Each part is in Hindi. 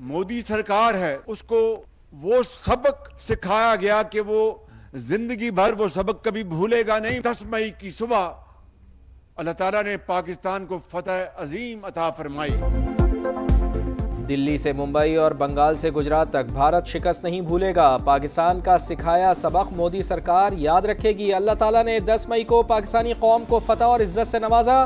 मोदी सरकार है उसको वो सबक सिखाया गया कि वो जिंदगी भर वो सबक कभी भूलेगा नहीं। 10 मई की सुबह अल्लाह ताला ने पाकिस्तान को फतह अजीम अता फरमाई। दिल्ली से मुंबई और बंगाल से गुजरात तक भारत शिकस्त नहीं भूलेगा। पाकिस्तान का सिखाया सबक मोदी सरकार याद रखेगी। अल्लाह ताला ने 10 मई को पाकिस्तानी कौम को फतह और इज्जत से नवाजा।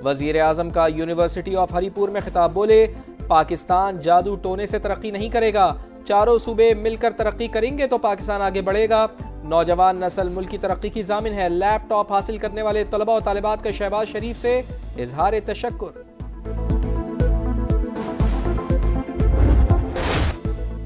वजीर आजम का यूनिवर्सिटी ऑफ हरीपुर में खिताब, बोले पाकिस्तान जादू टोने से तरक्की नहीं करेगा, चारों सूबे मिलकर तरक्की करेंगे तो पाकिस्तान आगे बढ़ेगा। नौजवान नस्ल मुल्क की तरक्की की जामिन है। लैपटॉप हासिल करने वाले तलबा और तालिबात का शहबाज शरीफ से इजहार तशक्कुर।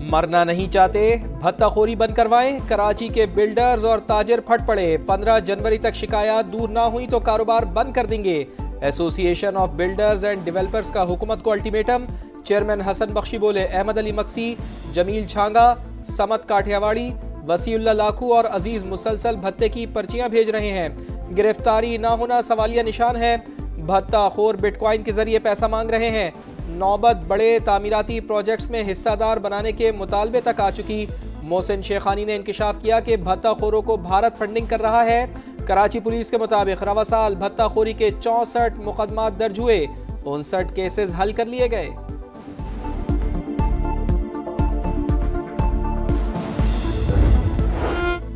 मरना नहीं चाहते, भत्ताखोरी बंद करवाएं। कराची के बिल्डर्स और ताजिर फट पड़े। 15 जनवरी तक शिकायत दूर ना हुई तो कारोबार बंद कर देंगे। Association of builders and developers का हुकूमत को अल्टीमेटम। चेयरमैन हसन बख्शी बोले अहमद अली मक्सी, जमील छांगा, समत काठियावाड़ी, वसीउल्लाह लाखू और अजीज मुसलसल भत्ते की पर्चियां भेज रहे हैं। गिरफ्तारी ना होना सवालिया निशान है। भत्ताखोर बिटकॉइन के जरिए पैसा मांग रहे हैं। नौबत बड़े तामीराती प्रोजेक्ट्स में हिस्सादार बनाने के मुतालबे तक आ चुकी। मोहसिन शेखानी ने इंकिशाफ किया कि भत्ताखोरों को भारत फंडिंग कर रहा है। कराची पुलिस के मुताबिक रवा साल भत्ताखोरी के 64 मुकदमात दर्ज हुए, 59 केसेस हल कर लिए गए।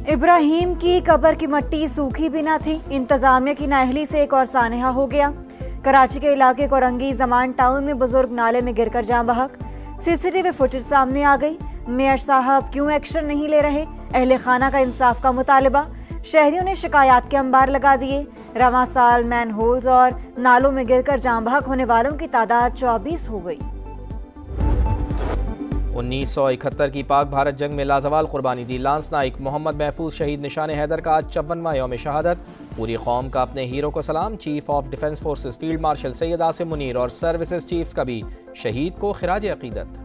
इब्राहिम की कब्र की मिट्टी सूखी भी ना थी। इंतजामिया की नाअहली से एक और सानहा हो गया। कराची के इलाके कोरंगी जमान टाउन में बुजुर्ग नाले में गिरकर जान बहक। सीसीटीवी फुटेज सामने आ गई। मेयर साहब क्यों एक्शन नहीं ले रहे? अहले खाना का इंसाफ का मुतालबा। शहरियों ने शिकायत के अंबार लगा दिए। रवां साल मैन होल्स और नालों में गिरकर जान बहक होने वालों की तादाद 24 हो गई। 1971 की पाक भारत जंग में लाजवाल कुर्बानी दी लांस नाइक मोहम्मद महफूज शहीद निशान हैदर का आज 54वां यौम शहादत। पूरी कौम का अपने हीरो को सलाम। Chief of defence forces field marshal Syed Asim Munir और सर्विसेज चीफ्स का भी शहीद को खिराज अकीदत।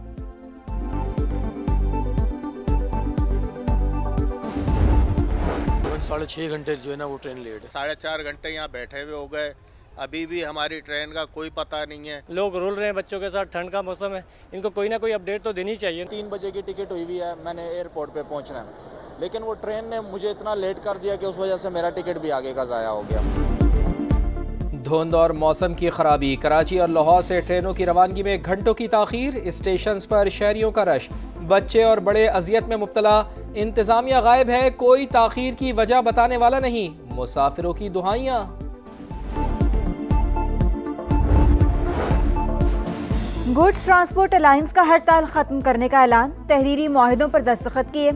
6.5 घंटे जो है ना वो ट्रेन लेट है। 4.5 घंटे यहाँ बैठे हुए हो गए, अभी भी हमारी ट्रेन का कोई पता नहीं है। लोग रुल रहे हैं बच्चों के साथ, ठंड का मौसम है, इनको कोई ना कोई अपडेट तो देनी चाहिए। 3 बजे की टिकट हुई हुई है, मैंने एयरपोर्ट पे पहुंचना है, लेकिन वो ट्रेन ने मुझे इतना लेट कर दिया कि उस वजह से मेरा टिकट भी आगे का ज़ाया हो गया। धुंध और मौसम की खराबी। कराची और लाहौर से ट्रेनों की रवानगी में घंटों की ताखीर। स्टेशन पर शहरियों का रश। बच्चे और बड़े अजियत में मुब्तला। इंतजामिया गायब है, कोई ताखीर की वजह बताने वाला नहीं। मुसाफिरों की दुहाइयां। गुड्स ट्रांसपोर्ट अलायंस का हड़ताल खत्म करने का ऐलान। तहरीरी मुआहिदों पर दस्तखत किए।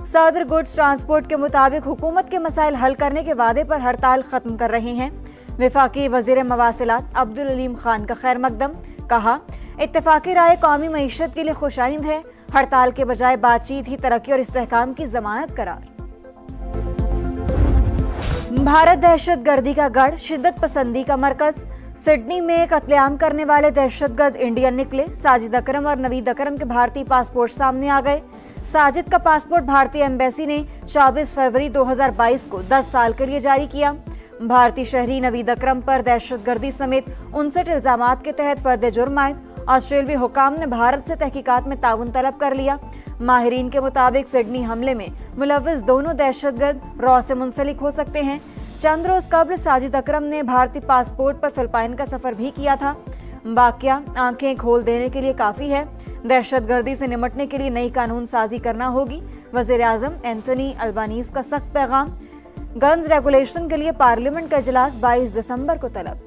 सदर गुड्स ट्रांसपोर्ट के मुताबिक हुकूमत के मसाइल हल करने के वादे पर हड़ताल खत्म कर रहे हैं। वफाकी वजीर मवासिलात अब्दुल अलीम खान का खैर मकदम। कहा इत्तेफाकी राय कौमी मईशत के लिए खुशाइंद है। हड़ताल के बजाय बातचीत ही तरक्की और इस्तेहकाम की जमानत करार। भारत दहशत गर्दी का गढ़, शिद्दत पसंदी का मरकज। सिडनी में कत्लेआम करने वाले दहशतगर्द इंडियन निकले। साजिद अकरम और नवीद अकरम के भारतीय पासपोर्ट सामने आ गए। साजिद का पासपोर्ट भारतीय एम्बेसी ने 24 फरवरी 2022 को 10 साल के लिए जारी किया। भारतीय शहरी नवीद अकरम पर दहशतगर्दी समेत 59 इल्जामात के तहत फर्द जुर्म आयद। ऑस्ट्रेलियाई हुकाम ने भारत से तहकीकात में ताउन तलब कर लिया। माहिरीन के मुताबिक सिडनी हमले में मुलव्विस दोनों दहशतगर्द रॉ से मुंसलिक हो सकते हैं। चंद रोज कबल साजिद अकरम ने भारतीय पासपोर्ट पर फिलिपाइन का सफर भी किया था। वाकया आंखें खोल देने के लिए काफी है। दहशतगर्दी से निपटने के लिए नई कानून साजी करना होगी। वजीर आजम एंथोनी अल्बानीज का सख्त पैगाम। गन्स रेगुलेशन के लिए पार्लियामेंट का इजलास 22 दिसंबर को तलब।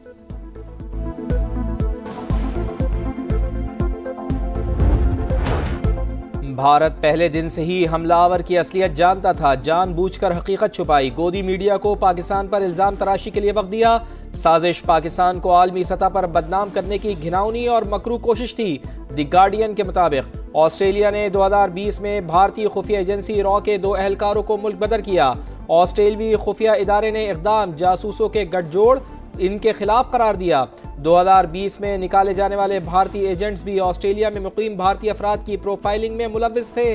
भारत पहले दिन से ही हमलावर की असलियत जानता था, जानबूझकर हकीकत छुपाई। गोदी मीडिया को पाकिस्तान पर इल्जाम तराशी के लिए वक्त दिया। साजिश पाकिस्तान को आलमी सतह पर बदनाम करने की घिनौनी और मकरू कोशिश थी। द गार्डियन के मुताबिक ऑस्ट्रेलिया ने 2020 में भारतीय खुफिया एजेंसी रॉ के 2 एहलकारों को मुल्क बदर किया। ऑस्ट्रेलियाई खुफिया इदारे ने इक़दाम जासूसों के गठजोड़ इनके खिलाफ करार दिया। 2020 में निकाले जाने वाले भारतीय एजेंट्स भी ऑस्ट्रेलिया में मुकीम भारतीय अफराद की प्रोफाइलिंग में मुलव्विस थे।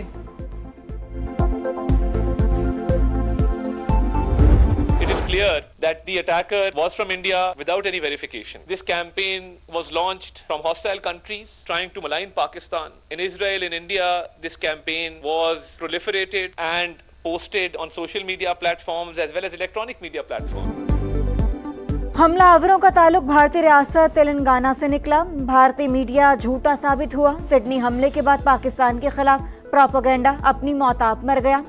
It is clear clear that the attacker was from India without any verification. This campaign was launched from hostile countries trying to malign Pakistan. In Israel, in India, this campaign was proliferated and posted on social media platforms as well as electronic media platforms. हमलावरों का ताल्लुक भारतीय रियासत तेलंगाना से निकला। भारतीय मीडिया झूठा साबित हुआ। सिडनी हमले के बाद पाकिस्तान के खिलाफ प्रोपेगेंडा अपनी मौत आप मर गया।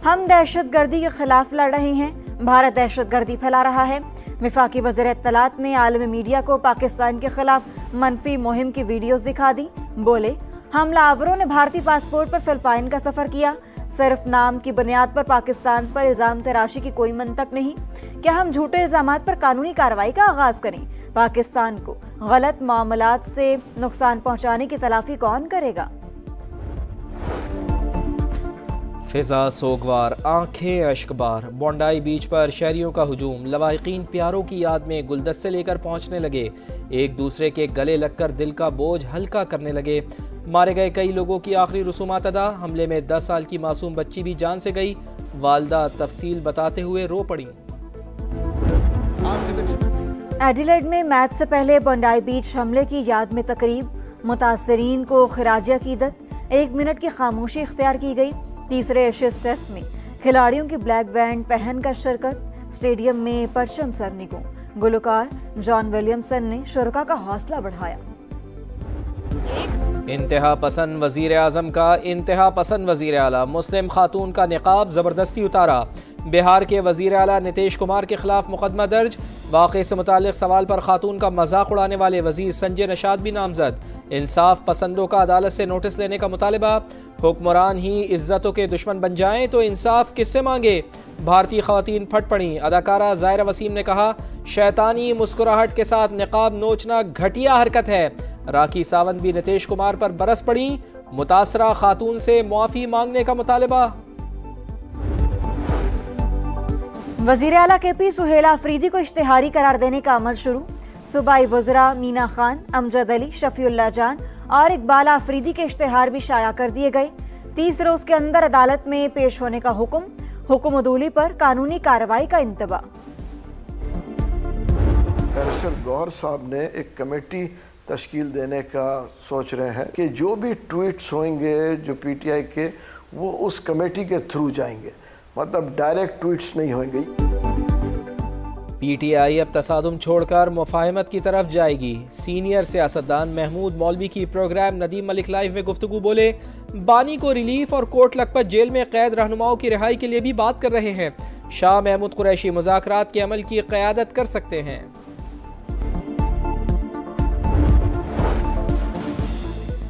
हम दहशतगर्दी के खिलाफ लड़ रहे हैं, भारत दहशतगर्दी फैला रहा है। वफाकी वज़ीर इत्तलात ने आलमी मीडिया को पाकिस्तान के खिलाफ मनफी मुहिम की वीडियोस दिखा दी। बोले, हमलावरों ने भारतीय पासपोर्ट पर फिलिपाइन का सफर किया। सिर्फ नाम की बुनियाद पर पाकिस्तान पर इल्जाम तराशी की कोई मंतक नहीं। क्या हम झूठे इल्जामात पर कानूनी कार्रवाई का आगाज करें? पाकिस्तान को गलत मामलात से नुकसान पहुंचाने की तलाफी कौन करेगा? फिजा सोगवार, आंखें अश्कबार। बोंडाई बीच पर शहरियों का हुजूम। लवाहिकीन प्यारों की याद में गुलदस्ते लेकर पहुंचने लगे। एक दूसरे के गले लगकर दिल का बोझ हल्का करने लगे। मारे गए कई लोगों की आखिरी रसूमात अदा। हमले में 10 साल की मासूम बच्ची भी जान से गई। वालदा तफसील बताते हुए रो पड़ी। एडिलेड में मैच से पहले बोंडाई बीच हमले की याद में तकरीब। मुतासरीन को खिराज अकीदत। 1 मिनट की खामोशी इख्तियार की गई। तीसरे एशेज टेस्ट में खिलाड़ियों की ब्लैक बैंड पहनकर शिरकत। स्टेडियम में परचम सरनिगों। गुलकार जॉन विलियमसन ने शुरका का हौसला बढ़ाया। इंतहा पसंद वजीर आजम का इंतहा पसंद वजीर आला। मुस्लिम खातून का निकाब जबरदस्ती उतारा। बिहार के वजीर आला नीतीश कुमार के खिलाफ मुकदमा दर्ज। वाक़े से मुतालिक सवाल पर खातून का मजाक उड़ाने वाले वजीर संजय निशात भी नामजद। इंसाफ पसंदों का अदालत से नोटिस लेने का मुतालिबा। हुक्मरान ही इज्जतों के दुश्मन बन जाएं तो इंसाफ किससे मांगे? भारतीय खवातीन फट पड़ी। अदाकारा ज़ायरा वसीम ने कहा, शैतानी मुस्कुराहट के साथ निकाब नोचना घटिया हरकत है। राखी सावंत भी नीतीश कुमार पर बरस पड़ी। मुतासरा खातून से मुआफ़ी मांगने का मुतालिबा। वज़ीर आला KP सुहेला अफरीदी को इश्तिहारी करार देने का अमल शुरू। सूबाई वज़रा मीना खान, अमजद अली, शफीउल्लाह जान और इकबाल अफरीदी के इश्तिहार भी शाया कर दिए गए। 30 रोज के अंदर अदालत में पेश होने का हुक्म अदूली पर कानूनी कार्रवाई का इंतबा। बैरिस्टर गौहर साहब ने एक कमेटी तश्कील देने का सोच रहे हैं कि जो भी ट्वीट्स होंगे जो PTI के, वो उस कमेटी के थ्रू जाएंगे, मतलब डायरेक्ट ट्वीट्स नहीं होंगे। PTI अब तसादुम छोड़कर मुफाहमत की तरफ जाएगी। सीनियर सियासतदान महमूद मौलवी की प्रोग्राम नदीम मलिक लाइव में गुफ्तगू। बोले, बानी को रिलीफ और कोट लखपत जेल में कैद रहनुमाओं की रिहाई के लिए भी बात कर रहे हैं। शाह महमूद कुरैशी मुज़ाकरात के अमल की क़यादत कर सकते हैं।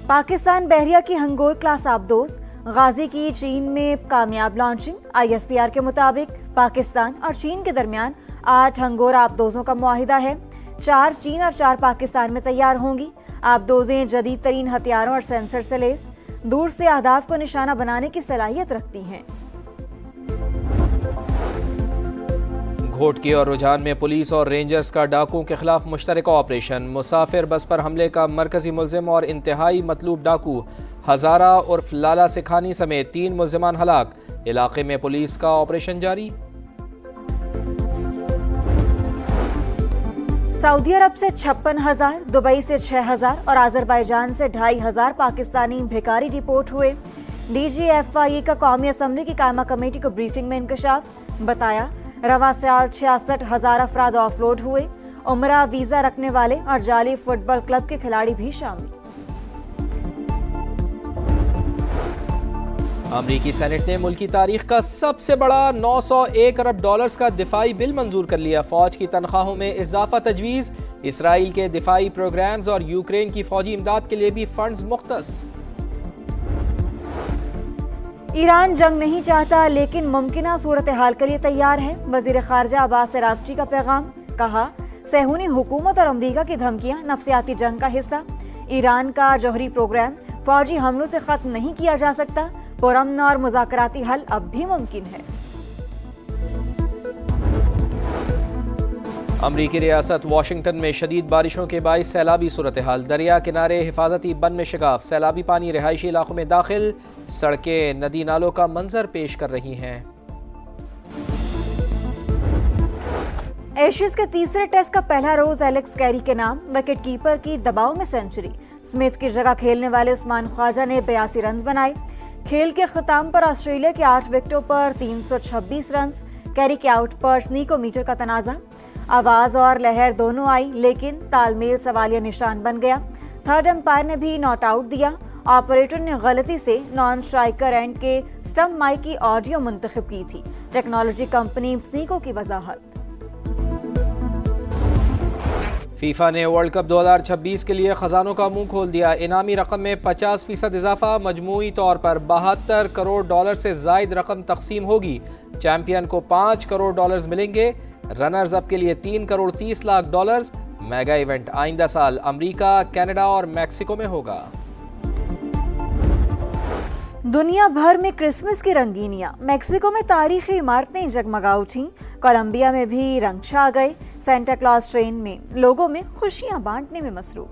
पाकिस्तान बहरिया की हंगोर क्लास आबदोज गाजी की चीन में कामयाब लॉन्चिंग। ISPR के मुताबिक पाकिस्तान और चीन के दरमियान 8 हंगोर आबदोजों का मुआहिदा है। 4 चीन और 4 पाकिस्तान में तैयार होंगी। आबदोजें जदीद तरीन हथियारों और सेंसर से लैस दूर से अहदाफ को निशाना बनाने की सलाहियत रखती हैं। घोटकी और रुझान में पुलिस और रेंजर्स का डाकुओं के खिलाफ मुश्तरका ऑपरेशन। मुसाफिर बस पर हमले का मरकजी मुल्जिम और इंतहाई मतलूब डाकू हजारा उर्फ लाला सिखानी समेत 3 मुल्जिमान हलाक। इलाके में पुलिस का ऑपरेशन जारी। सऊदी अरब से 56,000, दुबई से 6,000 और आज़रबाईजान से 2,500 पाकिस्तानी भिखारी रिपोर्ट हुए। DGFIE का कौमी असम्बली की कायमा कमेटी को ब्रीफिंग में इंकशाफ। बताया, रवा साल 66,000 अफराद ऑफलोड हुए। उमरा वीजा रखने वाले और जाली फुटबॉल क्लब के खिलाड़ी भी शामिल। अमरीकी सेनेट ने मुल्क की तारीख का सबसे बड़ा $901 अरब का दिफाई बिल मंजूर कर लिया। फौज की तनख्वाहों में इजाफा तजवीज़। इसराइल के दिफाई प्रोग्राम्स और यूक्रेन की फौजी इमदाद के लिए भी फंड्स मुख्तस। ईरान जंग नहीं चाहता लेकिन मुमकिना सूरत हाल के लिए तैयार है। वजीर खारजा अब्बास अरागची का पैगाम। कहा, सहूनी हुकूमत और अमरीका की धमकियां नफ्सियाती जंग का हिस्सा। ईरान का जौहरी प्रोग्राम फौजी हमलों से खत्म नहीं किया जा सकता। पुरअमन और मुज़ाकराती हल अब भी मुमकिन है। अमरीकी रियासत वाशिंगटन में शदीद बारिशों के बाइस सैलाबी सूरत हाल। दरिया किनारे हिफाजती बंद में शिगाफ। सैलाबी पानी रिहायशी इलाकों में दाखिल। सड़कें नदी नालों का मंजर पेश कर रही हैं। एशियज के तीसरे टेस्ट का पहला रोज एलेक्स कैरी के नाम, विकेट कीपर की दबाव में सेंचुरी। स्मिथ की जगह खेलने वाले उस्मान ख्वाजा ने 82 रन बनाए। खेल के खिताम पर ऑस्ट्रेलिया के 8 विकेटों पर 326 रन। कैरी के आउट पर स्नीकोमीटर का तनाजा, आवाज और लहर दोनों आई, लेकिन तालमेल सवालिया निशान बन गया। थर्ड अंपायर ने भी नॉट आउट दिया। ऑपरेटर ने गलती से नॉन स्ट्राइकर एंड के स्टंप माइक की ऑडियो मुंतखब की थी। टेक्नोलॉजी कंपनी स्नीको की वजाहत। फीफा ने वर्ल्ड कप 2026 के लिए खजानों का मुंह खोल दिया। इनामी रकम में 50% इजाफा, मजमूई तौर पर $72 करोड़ से जायद रकम तकसीम होगी। चैंपियन को $5 करोड़ मिलेंगे। रनर्स अप के लिए $3.30 करोड़। मेगा इवेंट आइंदा साल अमेरिका, कनाडा और मैक्सिको में होगा। दुनिया भर में क्रिसमस की रंगीनियां, मैक्सिको में तारीखी इमारतें जगमगा उठी। कोलंबिया में भी रंग छा गए। सेंटा क्लॉज ट्रेन में लोगों में खुशियां बांटने में मसरूफ।